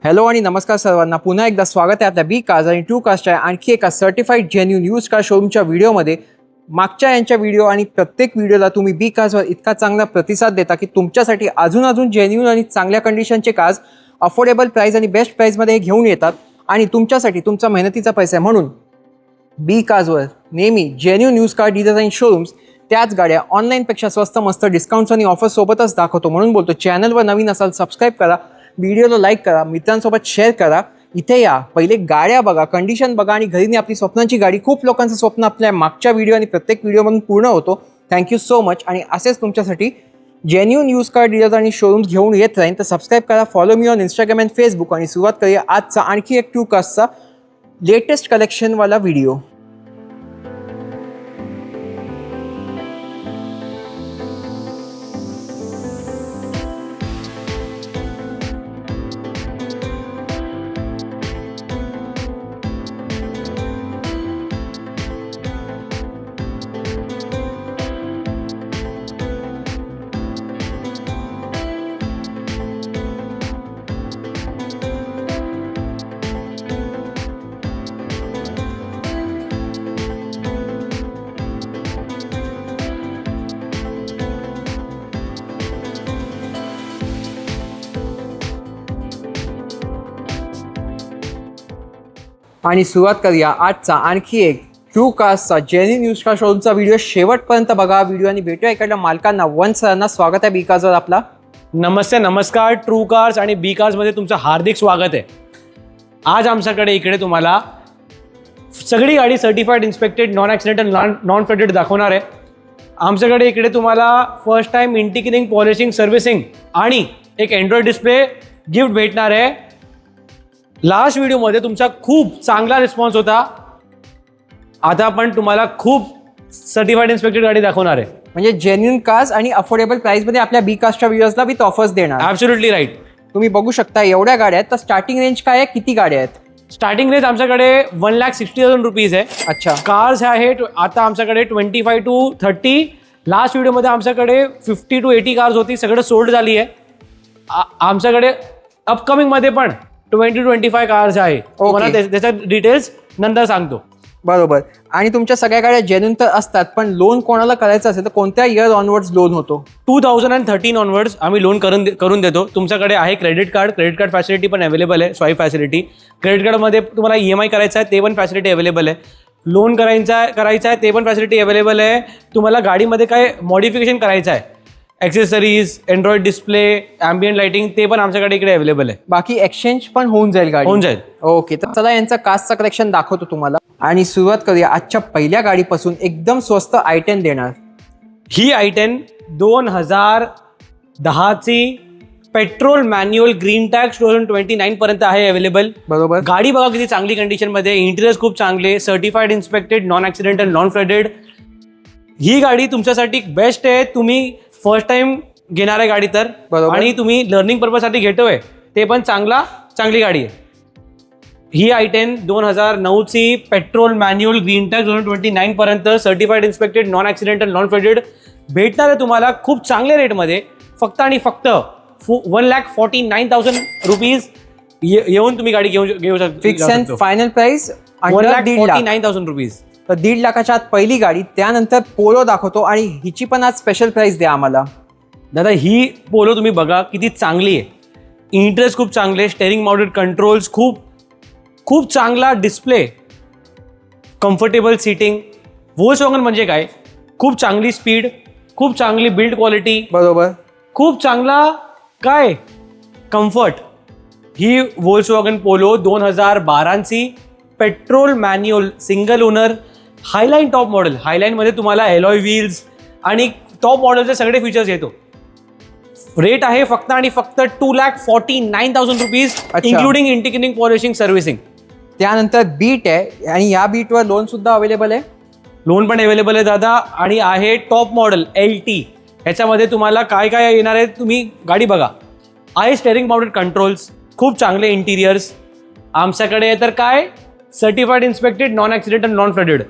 Hello आणि नमस्कार सर्वांना. पुन्हा एकदा स्वागत आहे आपल्या बी कार्स आणि टू कार्सच्या आणखी एका सर्टिफाईड जेन्युइन यूज कार शोरूमच्या व्हिडिओमध्ये. मागच्या यांच्या व्हिडिओ आणि प्रत्येक व्हिडिओला तुम्ही बी कार्सवर इतका चांगला प्रतिसाद देता की तुमच्यासाठी अजून जेन्युइन आणि चांगल्या कंडिशनचे कार्स अफोर्डेबल प्राईस आणि बेस्ट प्राईसमध्ये हे घेऊन येतात आणि तुमच्यासाठी तुमचा मेहनतीचा पैसा आहे. म्हणून बी कार्सवर नेहमी जेन्युइन यूज कार डीलर्स आणि शोरूम्स त्याच गाड्या ऑनलाईनपेक्षा स्वस्त मस्त डिस्काउंट्स आणि ऑफर्स सोबतच दाखवतो. म्हणून बोलतो, चॅनलवर नवीन असाल सबस्क्राईब करा, व्हिडिओला लाईक करा, मित्रांसोबत शेअर करा. इथे या, पहिले गाड्या बघा, कंडिशन बघा आणि घरी आपली स्वप्नांची गाडी. खूप लोकांचं स्वप्न आपल्या मागच्या व्हिडिओ आणि प्रत्येक व्हिडिओमधून पूर्ण होतो. Thank you so much. आणि असेच तुमच्यासाठी जेन्युइन यूज कार डीलर्स आणि शोरूम्स घेऊन येत राहीन. तर सबस्क्राईब करा, follow me on Instagram and Facebook. आणि सुरुवात करूया आजचा आणखी एक टू कार्सचा लेटेस्ट कलेक्शनवाला व्हिडिओ. आणि सुरुवात करूया आजचा आणखी एक ट्रू कार्सचा जेन्युइन यूज कार शोरूमचा व्हिडिओ. शेवटपर्यंत बघा व्हिडिओ आणि भेटूया इकडल्या मालकांना. सरांना स्वागत आहे बी कार्सवर आपला. नमस्ते, नमस्कार. ट्रू कार्स आणि बी कार्समध्ये तुमचं हार्दिक स्वागत आहे. आज आमच्याकडे इकडे तुम्हाला सगळी गाडी certified, inspected, non accidental, non faded दाखवणार आहे. आमच्याकडे इकडे तुम्हाला फर्स्ट टाइम इंटिक्लिनिंग, पॉलिशिंग, सर्व्हिसिंग आणि एक अँड्रॉइड डिस्प्ले गिफ्ट भेटणार आहे. लास्ट व्हिडिओमध्ये तुमचा खूप चांगला रिस्पॉन्स होता. आता आपण तुम्हाला खूप सर्टिफाईड इन्स्पेक्टेड गाडी दाखवणार आहे. म्हणजे जेन्युइन कार्स आणि अफोर्डेबल प्राइसमध्ये आपल्या बी कार्सच्या व्ह्युअर्सला विथ ऑफर्स देणार. Absolutely right. तुम्ही बघू शकता एवढ्या गाड्या आहेत. तर स्टार्टिंग रेंज काय आहे, किती गाड्या आहेत? स्टार्टिंग रेंज आमच्याकडे 1,60,000 रुपीज आहे. अच्छा. कार्स आहे आता आमच्याकडे 25 to 30. लास्ट व्हिडिओमध्ये आमच्याकडे 50 to 80 कार्स होती, सगळं सोल्ड झाली आहे. आमच्याकडे अपकमिंगमध्ये पण 20 to 25 कार्स आहे. मला त्याच्या डिटेल्स नंतर सांगतो. बरोबर. आणि तुमच्या सगळ्या गाड्या जेन्युइन तर असतात, पण लोन कोणाला करायचं असेल तर कोणत्या इयर ऑनवर्ड्स लोन होतो? 2013 ऑनवर्ड्स आम्ही लोन करून देतो. तुमच्याकडे आहे क्रेडिट कार्ड फॅसिलिटी पण अवेलेबल आहे, स्वाईप फॅसिलिटी. क्रेडिट कार्डमध्ये तुम्हाला EMI करायचा आहे ते पण फॅसिलिटी अवेलेबल आहे. लोन करायचं आहे ते पण फॅसिलिटी अवेलेबल आहे. तुम्हाला गाडीमध्ये काय मॉडिफिकेशन करायचं आहे, accessories, Android display, ambient lighting, ते पण आमच्याकडे इकडे अवेलेबल आहे. बाकी एक्सचेंज पण होऊन जाईल गाडी? होऊन जाईल. ओके. तर चला यांचा कास्टचा कलेक्शन दाखवतो तुम्हाला आणि सुरुवात करूया आजच्या पहिल्या गाडीपासून. एकदम स्वस्त i10 देणार. ही i10 2010ची पेट्रोल मॅन्युअल ग्रीन टॅग 2029 पर्यंत आहे अवेलेबल. बरोबर. गाडी बघा किती चांगली कंडिशनमध्ये, इंटिरियर्स खूप चांगले, certified, inspected, non accidental, non faded. ही गाडी तुमच्यासाठी बेस्ट आहे. तुम्ही फर्स्ट टाइम घेणार आहे गाडी तर, आणि तुम्ही लर्निंग पर्पजसाठी घेतोय ते पण चांगली गाडी आहे. ही i10 2009ची पेट्रोल मॅन्युअल ग्रीन टॅग 2029 पर्यंत, certified, inspected, non accidental, non faded भेटणार आहे तुम्हाला खूप चांगल्या रेटमध्ये. फक्त आणि फक्त 1,49,000 रुपीज येऊन तुम्ही गाडी घेऊ शकता. Fix and final price 1,49,000 rupees. तर 1.5 लाखाच्या आत पहिली गाडी. त्यानंतर पोलो दाखवतो आणि हिची पण आज स्पेशल प्राइस द्या आम्हाला. दादा, ही पोलो तुम्ही बघा किती चांगली आहे. इंटरेस्ट खूप चांगले, स्टेअरिंग माउंटेड कंट्रोल्स, खूप चांगला डिस्प्ले, कम्फर्टेबल सीटिंग. व्होल्क्सवॅगन म्हणजे काय, खूप चांगली स्पीड, खूप चांगली बिल्ड क्वालिटी. बरोबर. खूप चांगला काय कम्फर्ट. ही व्होल्क्सवॅगन पोलो 2012ची petrol manual single owner Highline top model. हायलाईनमध्ये तुम्हाला एलॉय व्हील्स आणि टॉप मॉडेलचे सगळे फीचर्स येतो. रेट आहे फक्त आणि फक्त 2,49,000 रुपीज, इन्क्लुडिंग इंटिक्लिनिंग, पॉलिशिंग, सर्व्हिसिंग. त्यानंतर बीट आहे आणि या बीटवर लोन सुद्धा अवेलेबल आहे. लोन पण अवेलेबल आहे दादा, आणि आहे टॉप मॉडेल LT. ह्याच्यामध्ये तुम्हाला काय येणार आहे, तुम्ही गाडी बघा. आहे स्टेअरिंग माउंटेड कंट्रोल्स, खूप चांगले इंटिरियर्स. आमच्याकडे तर काय certified, inspected, non accidental, non faded.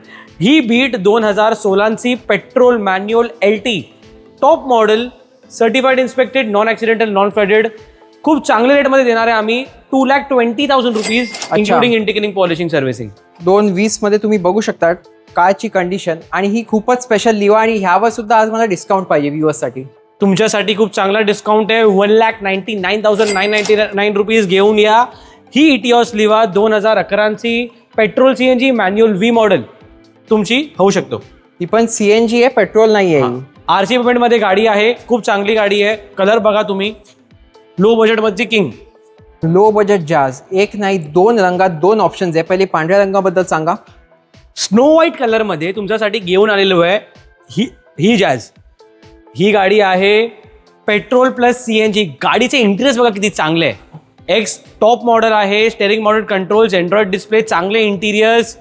ही बीट 2016ची petrol manual LT top model, certified, inspected, non accidental, non faded. खूप चांगल्या रेटमध्ये देणार आहे आम्ही 2,20,000 rupees including integrating polishing servicing. 220 मध्ये तुम्ही बघू शकता कारची कंडिशन, आणि ही खूपच स्पेशल लिवा, आणि ह्यावर सुद्धा आज मला डिस्काउंट पाहिजे व्ह्युअर्स साठी. तुमच्यासाठी खूप चांगला डिस्काउंट आहे. 1,99,999 रुपीज घेऊन या. ही इटिओस लिवा 2011ची petrol CNG manual V model तुमची होऊ शकतो. ही पण CNG आहे, पेट्रोल नाही आहे. RC पेमेंटमध्ये गाडी आहे, खूप चांगली गाडी आहे. कलर बघा तुम्ही, लो बजेटमधची किंग. लो बजेट जाज, एक नाही 2 रंगात 2 ऑप्शन्स आहे. पहिले पांढऱ्या रंगाबद्दल सांगा. स्नो व्हाईट कलरमध्ये तुमच्यासाठी घेऊन आलेलो आहे ही जॅज. ही गाडी आहे पेट्रोल प्लस CNG. गाडीचे इंटिरियर्स बघा किती चांगले आहे. एक्स टॉप मॉडेल आहे, steering model controls, Android display, चांगले इंटिरियर्स,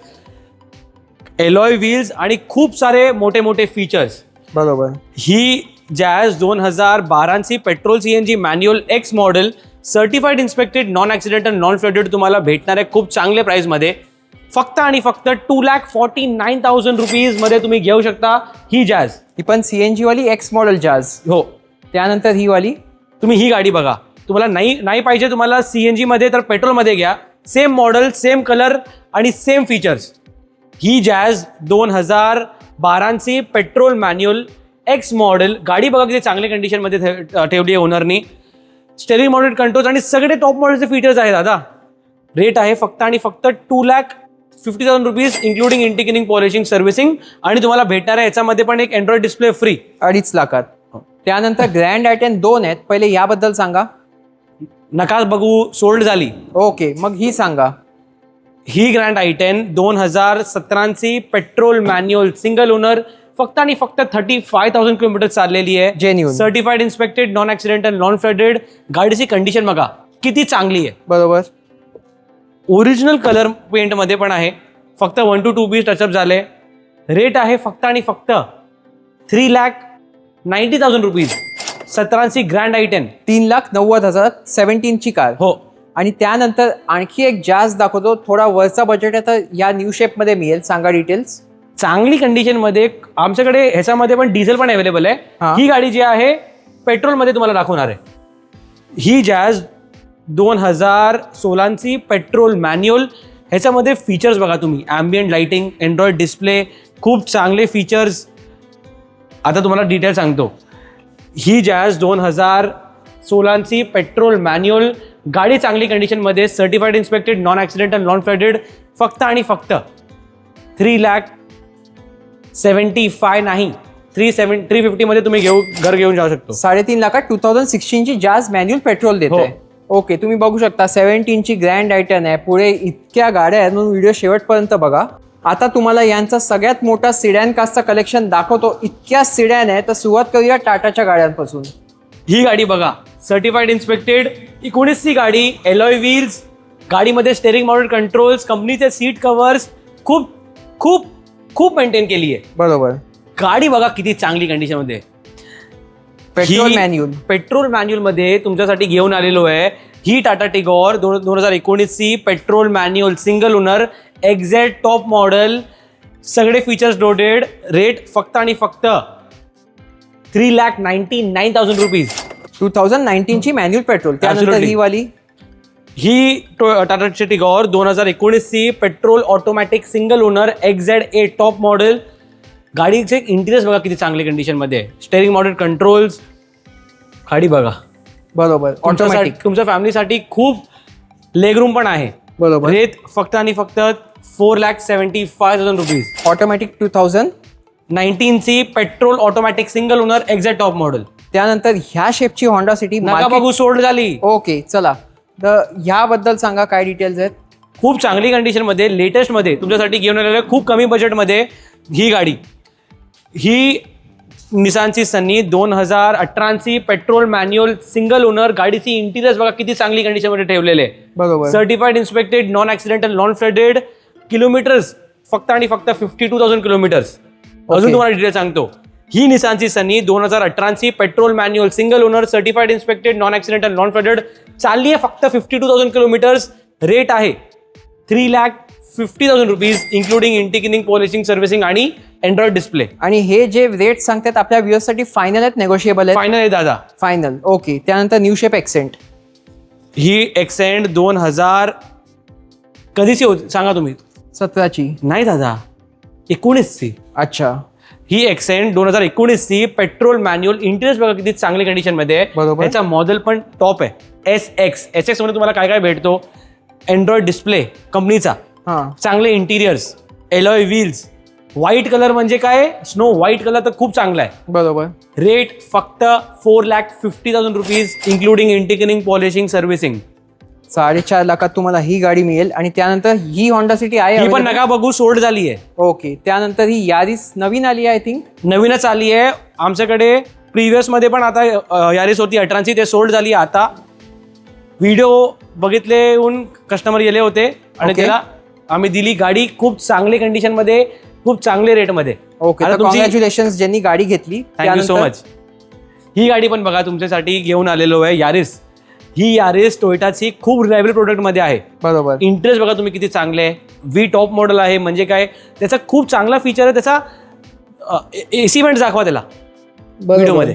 एलॉय व्हील्स आणि खूप सारे मोठे मोठे फीचर्स. बरोबर. ही जॅज 2012ची petrol CNG manual X model certified inspected non accidental non flooded तुम्हाला भेटणार आहे खूप चांगल्या प्राईसमध्ये. फक्त आणि फक्त 2,49,000 रुपीजमध्ये तुम्ही घेऊ शकता ही जॅज. ही पण CNG वाली X मॉडेल जाज. हो. त्यानंतर ही वाली तुम्ही ही गाडी बघा. तुम्हाला नाही पाहिजे तुम्हाला CNG मध्ये तर पेट्रोलमध्ये घ्या. सेम मॉडेल, सेम कलर आणि सेम फीचर्स. ही जॅज 2012ची पेट्रोल मॅन्युअल X मॉडेल. गाडी बघा किती चांगल्या कंडिशनमध्ये ठेवली आहे ओनरनी. स्टेअरिंग मॉडेल कंट्रोल्स आणि सगळे टॉप मॉडेलचे फीचर्स आहेत दादा. रेट आहे फक्त आणि फक्त 2,50,000 rupees including integrating polishing servicing, आणि तुम्हाला भेटणार आहे याच्यामध्ये पण एक अँड्रॉइड डिस्प्ले फ्री 2.5 लाखात. त्यानंतर ग्रँड आयटेन 2 आहेत. पहिले याबद्दल सांगा. नका बघू, सोल्ड झाली. ओके, मग ही सांगा. ही ग्रँड आय10 2017ची पेट्रोल मॅन्युअल सिंगल ओनर फक्त आणि फक्त 35,000 किलोमीटर चाललेली आहे. Genuine, certified inspected non accidental non flooded. गाडीची कंडिशन बघा किती चांगली आहे. बरोबर. ओरिजिनल कलर पेंटमध्ये पण आहे. फक्त 1 to 2 पीस टचअप झाले. रेट आहे फक्त आणि फक्त 3,90,000 रुपीज. 17ची ग्रँड आय10. 3,90,000 17ची कार. हो. आणि त्यानंतर आणखी एक जाज दाखवतो, थोडा वरचा बजेट आहे, तर या न्यू शेपमध्ये मिळेल. सांगा डिटेल्स. चांगली कंडिशनमध्ये आमच्याकडे ह्याच्यामध्ये पण डिझेल पण अवेलेबल आहे. ही गाडी जी आहे पेट्रोलमध्ये तुम्हाला दाखवणार आहे. ही जॅज 2016ची पेट्रोल मॅन्युअल. ह्याच्यामध्ये फीचर्स बघा तुम्ही, ॲम्बियंट लाइटिंग, अँड्रॉइड डिस्प्ले, खूप चांगले फीचर्स. आता तुम्हाला डिटेल सांगतो. ही जॅज 2016ची पेट्रोल मॅन्युअल. गाडी चांगली कंडिशनमध्ये, certified inspected non accidental non flooded. फक्त आणि फक्त 3,75,000 नाही 350 मध्ये तुम्ही घर घेऊन जाऊ शकतो. 3.5 लाखात 2016ची जाज मॅन्युअल पेट्रोल देते. ओके, तुम्ही बघू शकता 17ची ग्रँड आयटन आहे. पुढे इतक्या गाड्या आहेत, म्हणून व्हिडिओ शेवटपर्यंत बघा. आता तुम्हाला यांचा सगळ्यात मोठा सिडॅन कास्टचा कलेक्शन दाखवतो. इतक्या सिडॅन आहे, तर सुरुवात करूया टाटाच्या गाड्यांपासून. ही गाडी बघा, सर्टिफाईड इन्स्पेक्टेड 19ची गाडी, एलॉय व्हील्स, गाडीमध्ये स्टेअरिंग मॉडेल कंट्रोल्स, कंपनीचे सीट कव्हर्स, खूप खूप खूप मेंटेन केली आहे. बरोबर. गाडी बघा किती चांगली कंडिशनमध्ये. Petrol manual. पेट्रोल मॅन्युअल मध्ये तुमच्यासाठी घेऊन आलेलो आहे ही टाटा टिगॉर 2019ची petrol manual single owner exact top model. सगळे फीचर्स लोडेड. रेट फक्त आणि फक्त 3,99,000 रुपीज. 2019ची manual petrol. त्यानंतर ही वाली, ही टाटा टिगॉर 2019ची petrol automatic single owner XZ8 top model. गाडीचे इंटिरियर्स बघा किती चांगली कंडिशनमध्ये. Steering model controls. गाडी बघा. बरोबर. ऑटोमॅटिक. तुमच्या फॅमिलीसाठी खूप लेग रूम पण आहे. बरोबर. रेट फक्त आणि फक्त 4,75,000 रुपीज. ऑटोमॅटिक 2019ची petrol automatic single owner exact top model. त्यानंतर ह्या शेपची होंडा सिटी. नका बघू, सोल्ड झाली. ओके, चला. तर ह्याबद्दल सांगा, काय डिटेल्स आहेत. खूप चांगली कंडिशनमध्ये, लेटेस्टमध्ये तुमच्यासाठी घेऊन आलेलं खूप कमी बजेटमध्ये ही गाडी. ही निसानची सन्नी 2018ची पेट्रोल मॅन्युअल सिंगल ओनर. गाडीची इंटिरियर्स बघा किती चांगली कंडिशनमध्ये ठेवलेले. बरोबर. Certified inspected non accidental non flooded. Kilometres फक्त आणि फक्त 52,000 किलोमीटर्स. अजून तुम्हाला डिटेल सांगतो. ही निसानची सन्नी 2018ची petrol manual single owner certified inspected non accidental non flooded. चालली आहे फक्त 52,000 किलोमीटर्स. रेट आहे 3,50,000 rupees including integrating polishing servicing आणि अँड्रॉइड डिस्प्ले. आणि हे जे रेट सांगतात आपल्या व्ह्युअर्ससाठी फायनल आहेत, नेगोशिएबल आहेत. फायनल आहे दादा. फायनल. ओके. त्यानंतर न्यू शेप एक्सेंट. ही एक्सेंड 2000 कधीची होती सांगा तुम्ही? 17ची. नाही दादा, 19ची. अच्छा. ही एक्सेंड 2019ची पेट्रोल मॅन्युअल. इंटेरियर बघा किती चांगली कंडिशनमध्ये आहे. बरोबर. त्याचा मॉडेल पण टॉप आहे. SX मध्ये तुम्हाला काय काय भेटतो? अँड्रॉइड डिस्प्ले कंपनीचा, हां. चांगले interiors, alloy wheels, white colour म्हणजे काय, स्नो व्हाईट कलर तर खूप चांगला आहे. बरोबर. रेट फक्त 4,50,000 rupees including integrating polishing servicing. 4.5 लाखात तुम्हाला ही गाडी मिळेल. आणि त्यानंतर ही होंडा सिटी आहे. ही पण नका बघू, सोल्ड झाली आहे. ओके. त्यानंतर ही यारिस नवीन आली आहे. आय थिंक नवीनच आली आहे आमच्याकडे. प्रिव्हियस मध्ये पण आता यारिस होती 18ची, ते सोल्ड झाली. आता व्हिडिओ बघितले येऊन कस्टमर गेले होते आणि Okay. त्याला आम्ही दिली गाडी खूप चांगली कंडिशन मध्ये, खूप चांगले रेट मध्ये. ओके. तर कॉंग्रॅच्युलेशन ज्यांनी गाडी घेतली. Thank you so much. ही गाडी पण बघा तुमच्यासाठी घेऊन आलेलो आहे, यारिस. ही यारिस टोयोटाची खूप रिलायबल प्रोडक्ट मध्ये आहे. बरोबर. इंटरेस्ट बघा तुम्ही किती चांगले आहे. व्ही टॉप मॉडेल आहे. म्हणजे काय, त्याचा खूप चांगला फीचर आहे. त्याचा एसी वेंट दाखवा त्याला व्हिडिओमध्ये.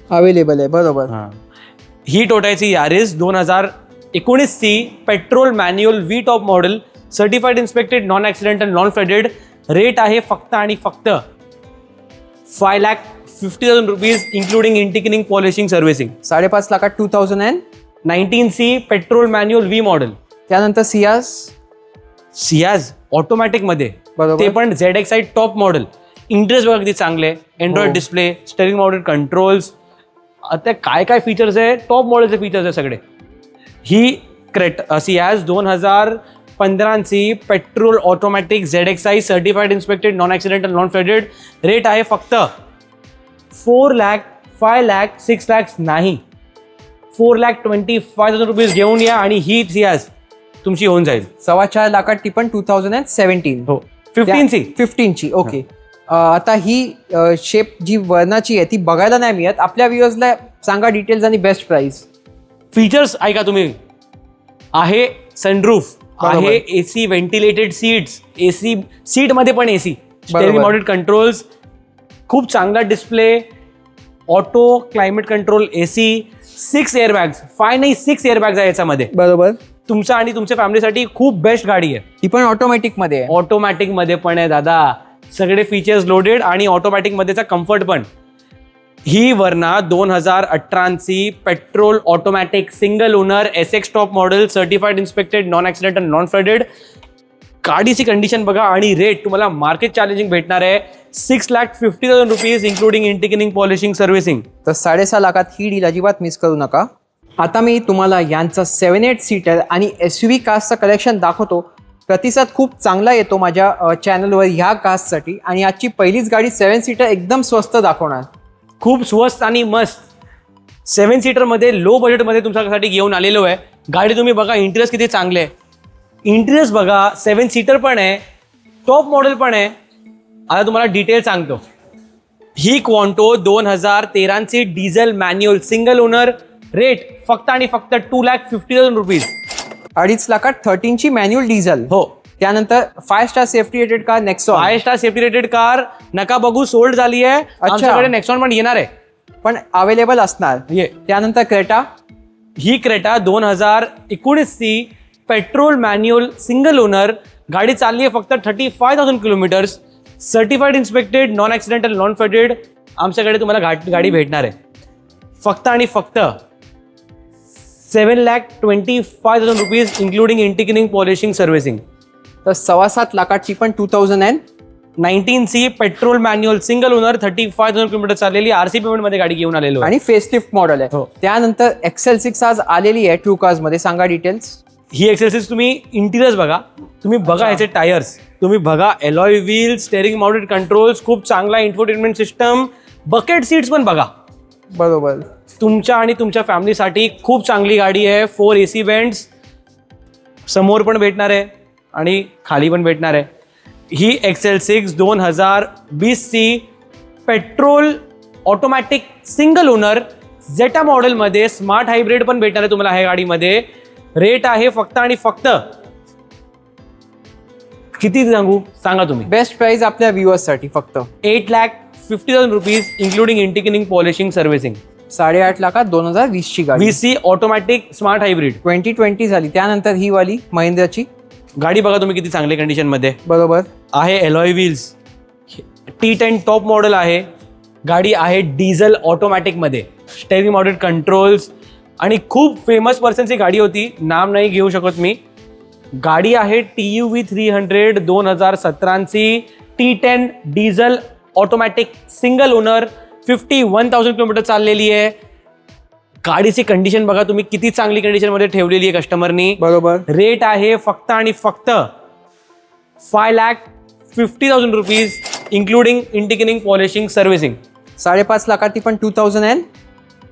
अवेलेबल आहे. बरोबर. ही टोयोटाची यारिस 2019ची petrol manual V top model, certified inspected, non accidental, non flooded. Rate आहे फक्त आणि फक्त 5,50,000 rupees including integrating polishing servicing. 5.5 लाखात 2019 पेट्रोल मॅन्युअल व्ही मॉडेल. त्यानंतर सियाज ऑटोमॅटिक मध्ये, बरोबर. ते पण ZXi टॉप मॉडेल. इंटरेस्ट बघा किती चांगले, Android display, steering mounted controls. आता काय काय फीचर्स आहे, टॉप मॉडेलचे फीचर्स आहे सगळे. ही सियाज 2015ची petrol automatic ZXi certified inspected, non accidental, non flooded. Rate आहे फक्त 4 लाख, 5 लाख, 6 लाख नाही, 4,25,000 रुपीज घेऊन या आणि ही सियाज तुमची होऊन जाईल. 4.25 लाखात ती पण 2017. हो, 15ची. ओके. आता ही शेप जी वर्णाची आहे ती बघायला नाही मिळत. आपल्या व्ह्युअर्सला सांगा डिटेल्स आणि बेस्ट प्राइस. फीचर्स ऐका तुम्ही. आहे सनरूफ, आहे AC ventilated seats, AC seat मध्ये पण एसी, स्टेरिंग माउंटेड कंट्रोल्स, खूप चांगला display, auto climate control, AC, 6 airbags, 5 नाही 6 एअरबॅग्स आहे याच्यामध्ये. बरोबर. तुमच्या आणि तुमच्या फॅमिलीसाठी खूप बेस्ट गाडी आहे. ती पण ऑटोमॅटिक मध्ये आहे. ऑटोमॅटिक मध्ये पण आहे दादा, सगळे फीचर्स लोडेड आणि ऑटोमॅटिक मध्येचा कम्फर्ट पण. ही वर्ना 2018ची petrol automatic single owner SX top model, certified inspected, non accidental, non flooded. गाडीची कंडिशन बघा आणि रेट तुम्हाला मार्केट चॅलेंजिंग भेटणार आहे. 6,50,000 rupees including integrating polishing servicing. तर 6.5 लाखात ही डील अजिबात मिस करू नका. आता मी तुम्हाला यांचा 7-8 सीटर आणि SUV कार्सचं कलेक्शन दाखवतो. प्रतिसाद खूप चांगला येतो माझ्या चॅनलवर ह्या कार्ससाठी. आणि आजची पहिलीच गाडी 7 सीटर एकदम स्वस्त दाखवणार. खूप स्वस्त आणि मस्त 7 सीटरमध्ये लो बजेटमध्ये तुमच्यासाठी घेऊन आलेलो आहे. गाडी तुम्ही बघा, इंटिरियर्स किती चांगले आहे. इंटिरियर्स बघा, 7 सीटर पण आहे, टॉप मॉडेल पण आहे. आता तुम्हाला डिटेल सांगतो. ही क्वांटो 2013ची diesel manual single owner. Rate फक्त आणि फक्त 2,50,000 रुपीज. 2.5 लाखात 13ची मॅन्युअल डिझेल. हो. त्यानंतर 5 star safety rated car Nexon. 5 star safety rated car नका बघू, सोल्ड झाली आहे. आमच्याकडे नेक्सॉन पण येणार आहे, पण अवेलेबल असणार. त्यानंतर क्रेटा. ही क्रेटा 2019ची पेट्रोल मॅन्युअल सिंगल ओनर. गाडी चालली आहे फक्त 35,000 kilometres, certified inspected, non accidental, non flooded. आमच्याकडे तुम्हाला गाडी भेटणार आहे फक्त आणि फक्त 7,25,000 rupees including integrating polishing servicing. तर 7.25 लाखाची पण 2019ची petrol manual single owner, 35,000 kilometre चाललेली, RC पेमेंट मध्ये गाडी घेऊन आलेलो आणि फेसलिफ्ट मॉडेल आहे. हो. त्यानंतर XL6 आज आलेली आहे ट्रू कार्स मध्ये. सांगा डिटेल्स. ही XL6 तुम्ही इंटिरियर्स बघा, तुम्ही बघा ह्याचे टायर्स, तुम्ही बघा alloy wheels, steering mounted controls, खूप चांगला इन्फोटेनमेंट सिस्टम, बकेट सीट्स पण बघा. बरोबर. तुमच्या आणि तुमच्या फॅमिलीसाठी खूप चांगली गाडी आहे. 4 AC वेंट्स समोर पण भेटणार आहे आणि खाली पण भेटणार आहे. ही XL6 2020ची petrol automatic single owner Zeta मॉडेलमध्ये, स्मार्ट हायब्रिड पण भेटणार आहे तुम्हाला ह्या गाडीमध्ये. रेट आहे फक्त आणि फक्त किती सांगू, सांगा तुम्ही. बेस्ट प्राइस आपल्या व्ह्युअर्स साठी फक्त 8,50,000 rupees including integrating polishing servicing. 8.5 लाखात 2020 ची गाडी, VC ऑटोमॅटिक स्मार्ट हायब्रिड 2020 झाली. त्यानंतर ही वाली महिंद्राची गाडी बघा तुम्ही किती चांगल्या कंडिशन मध्ये बरोबर. आहे. Alloy wheels, T10 top model आहे. गाडी आहे डिझेल ऑटोमॅटिकमध्ये, स्टेरिंग माउंटेड कंट्रोल्स आणि खूप फेमस पर्सनची गाडी होती, नाम नाही घेऊ शकत मी. गाडी आहे TUV 300 2017ची T10 diesel automatic single owner, 51,000 kilometre चाललेली आहे. गाडीची कंडिशन बघा तुम्ही किती चांगली कंडिशनमध्ये ठेवलेली आहे कस्टमरनी. बरोबर. रेट आहे फक्त आणि फक्त 5,50,000 rupees including integrating polishing servicing. 5.5 लाखात ती पण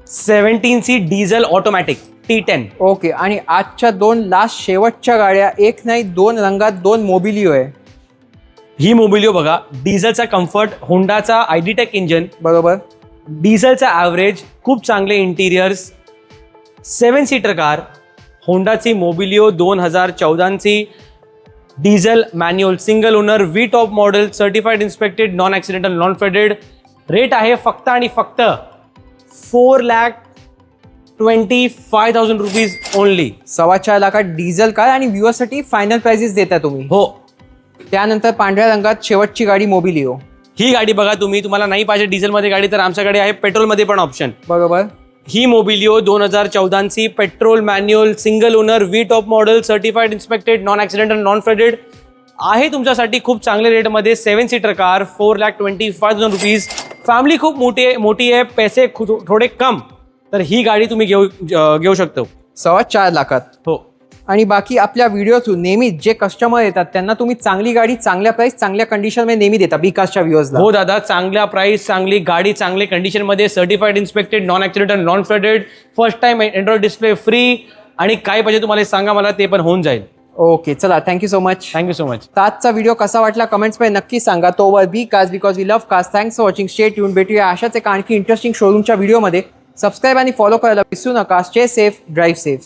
17ची डिझेल ऑटोमॅटिक T10. ओके. आणि आजच्या 2 लास्ट शेवटच्या गाड्या, एक नाही 2 रंगात 2 मोबिलिओ आहे. ही मोबिलिओ बघा, डिझेलचा कम्फर्ट, होंडाचा ID.Tech इंजन, बरोबर. डिझेलचा ॲव्हरेज, खूप चांगले इंटिरियर्स, 7 सीटर कार. होंडाची मोबिलिओ 2014ची diesel manual single owner V top model, certified inspected, non accidental, non faded. Rate आहे फक्त आणि फक्त 4,25,000 रुपीज ओनली. 4.25 लाखात डिझेल कार आणि व्ह्युअरसाठी फायनल प्राइजेस देता तुम्ही. हो. त्यानंतर पांढऱ्या रंगात शेवटची गाडी मोबिलिओ. ही गाडी बघा तुम्ही, तुम्हाला नाही पाहिजे डिझेलमध्ये गाडी तर आमच्याकडे आहे पेट्रोलमध्ये पण ऑप्शन. बरोबर. ही मोबिलिओ 2014ची petrol manual single owner V top model, certified inspected, non accidental, non faded आहे तुमच्यासाठी खूप चांगल्या रेटमध्ये. 7 सीटर कार, 4,25,000 रुपीज. फॅमिली खूप मोठी आहे, पैसे थोडे कम, तर ही गाडी तुम्ही घेऊ शकतो 4.25 लाखात. हो. आणि बाकी आपल्या व्हिडिओतून नेहमी जे कस्टमर येतात त्यांना तुम्ही चांगली गाडी, चांगल्या प्राइस, चांगल्या कंडिशनमध्ये नेहमी देता बीकास्टच्या व्ह्युअर्सला. हो दादा, चांगल्या प्राइस, चांगली गाडी, चांगल्या कंडिशनमध्ये, certified inspected, non accidental, non faded, first time Android display free, आणि काय पाहिजे तुम्हाला सांगा मला, ते पण होऊन जाईल. ओके, चला, thank you so much. Thank you so much. तर आजचा व्हिडिओ कसा वाटला कमेंट्समध्ये नक्की सांगा. तोवर be cars because we love cars. Thanks for watching. Stay tune. भेटूया अशाच एका आणखी इंटरेस्टिंग शोरूमच्या व्हिडिओमध्ये. सबस्क्राईब आणि फॉलो करायला विसरू नका. Stay safe, drive safe.